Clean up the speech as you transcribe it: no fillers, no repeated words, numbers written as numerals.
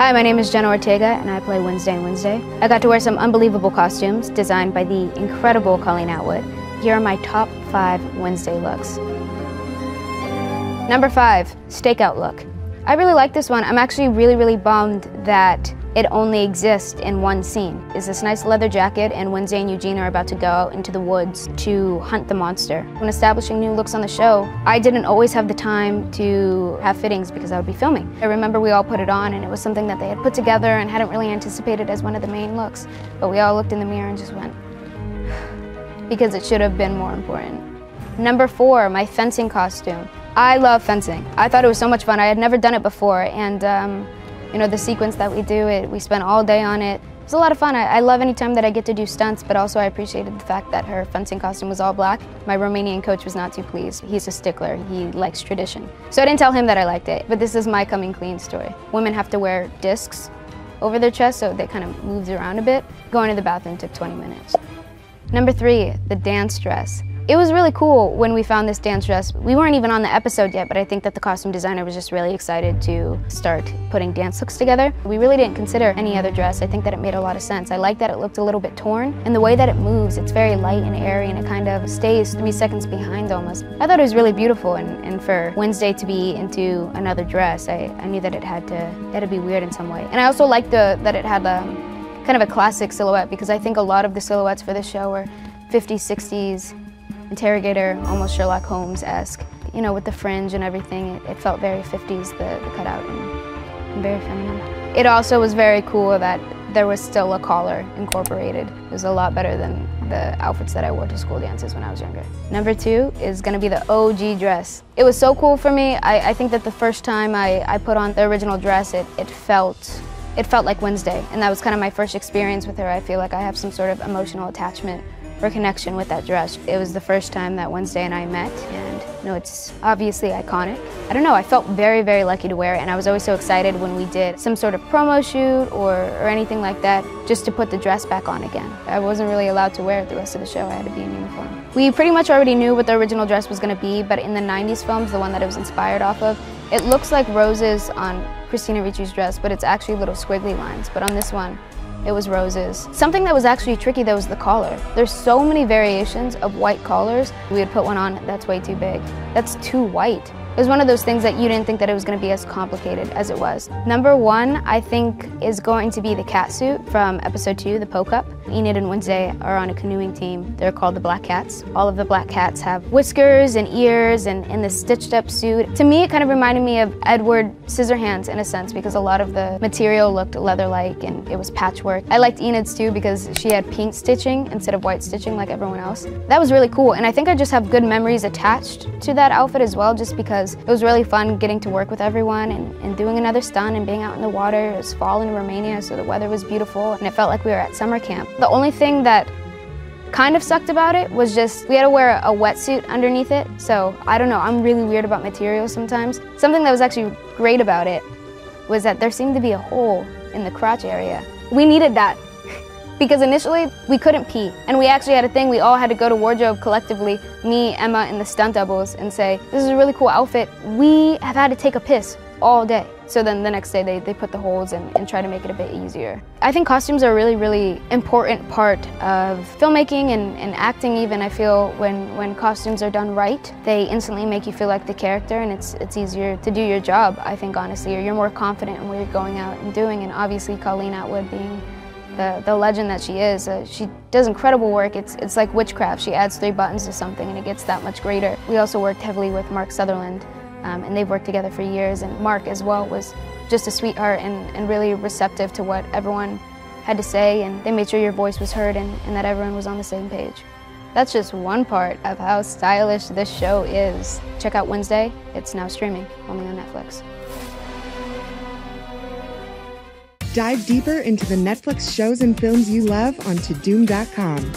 Hi, my name is Jenna Ortega, and I play Wednesday and Wednesday. I got to wear some unbelievable costumes designed by the incredible Colleen Atwood. Here are my top 5 Wednesday looks. Number 5, stakeout look. I really like this one. I'm actually really bummed that it only exists in one scene. It's this nice leather jacket, and Wednesday and Eugene are about to go out into the woods to hunt the monster. When establishing new looks on the show, I didn't always have the time to have fittings because I would be filming. I remember we all put it on, and it was something that they had put together and hadn't really anticipated as one of the main looks. But we all looked in the mirror and just went, because it should have been more important. Number 4, my fencing costume. I love fencing. I thought it was so much fun. I had never done it before, and you know, the sequence that we do, we spent all day on it. It was a lot of fun. I love any time that I get to do stunts, but also I appreciated the fact that her fencing costume was all black. My Romanian coach was not too pleased. He's a stickler. He likes tradition. So I didn't tell him that I liked it, but this is my coming clean story. Women have to wear discs over their chest, so they kind of moves around a bit. Going to the bathroom took 20 minutes. Number 3, the dance dress. It was really cool when we found this dance dress. We weren't even on the episode yet, but I think that the costume designer was just really excited to start putting dance looks together. We really didn't consider any other dress. I think that it made a lot of sense. I like that it looked a little bit torn, and the way that it moves, it's very light and airy, and it kind of stays 3 seconds behind almost. I thought it was really beautiful, and for Wednesday to be into another dress, I knew that it had to be weird in some way. And I also liked that it had kind of a classic silhouette, because I think a lot of the silhouettes for this show were 50s, 60s, interrogator, almost Sherlock Holmes-esque. You know, with the fringe and everything, it felt very 50s, the cutout, and very feminine. It also was very cool that there was still a collar incorporated. It was a lot better than the outfits that I wore to school dances when I was younger. Number 2 is gonna be the OG dress. It was so cool for me. I think that the first time I put on the original dress, it felt like Wednesday, and that was kind of my first experience with her. I feel like I have some sort of emotional attachment or connection with that dress. It was the first time that Wednesday and I met, and you know, it's obviously iconic. I don't know, I felt very lucky to wear it, and I was always so excited when we did some sort of promo shoot or anything like that, just to put the dress back on again. I wasn't really allowed to wear it the rest of the show. I had to be in uniform. We pretty much already knew what the original dress was going to be, but in the 90s films, the one that it was inspired off of, it looks like roses on Christina Ricci's dress, but it's actually little squiggly lines. But on this one, it was roses. Something that was actually tricky though was the collar. There's so many variations of white collars. We would put one on, that's way too big. That's too white. It was one of those things that you didn't think that it was going to be as complicated as it was. Number 1, I think, is going to be the cat suit from episode 2, the Poke Up. Enid and Wednesday are on a canoeing team. They're called the Black Cats. All of the black cats have whiskers and ears and this stitched up suit. To me, it kind of reminded me of Edward Scissorhands in a sense, because a lot of the material looked leather-like and it was patchwork. I liked Enid's too because she had pink stitching instead of white stitching like everyone else. That was really cool, and I think I just have good memories attached to that outfit as well, just because it was really fun getting to work with everyone and doing another stunt and being out in the water. It was fall in Romania, so the weather was beautiful, and it felt like we were at summer camp. The only thing that kind of sucked about it was just we had to wear a wetsuit underneath it, so I don't know, I'm really weird about materials sometimes. Something that was actually great about it was that there seemed to be a hole in the crotch area. We needed that. Because initially, we couldn't pee. And we actually had a thing, we all had to go to wardrobe collectively, me, Emma, and the stunt doubles, and say, this is a really cool outfit. We have had to take a piss all day. So then the next day, they put the holes and try to make it a bit easier. I think costumes are a really important part of filmmaking and acting even. I feel when costumes are done right, they instantly make you feel like the character, and it's easier to do your job, I think, honestly, or you're more confident in what you're going out and doing. And obviously, Colleen Atwood being the legend that she is, she does incredible work. It's like witchcraft. She adds 3 buttons to something and it gets that much greater. We also worked heavily with Mark Sutherland, and they've worked together for years, and Mark as well was just a sweetheart and really receptive to what everyone had to say, and they made sure your voice was heard and that everyone was on the same page. That's just one part of how stylish this show is. Check out Wednesday. It's now streaming, only on Netflix. Dive deeper into the Netflix shows and films you love on Tudum.com.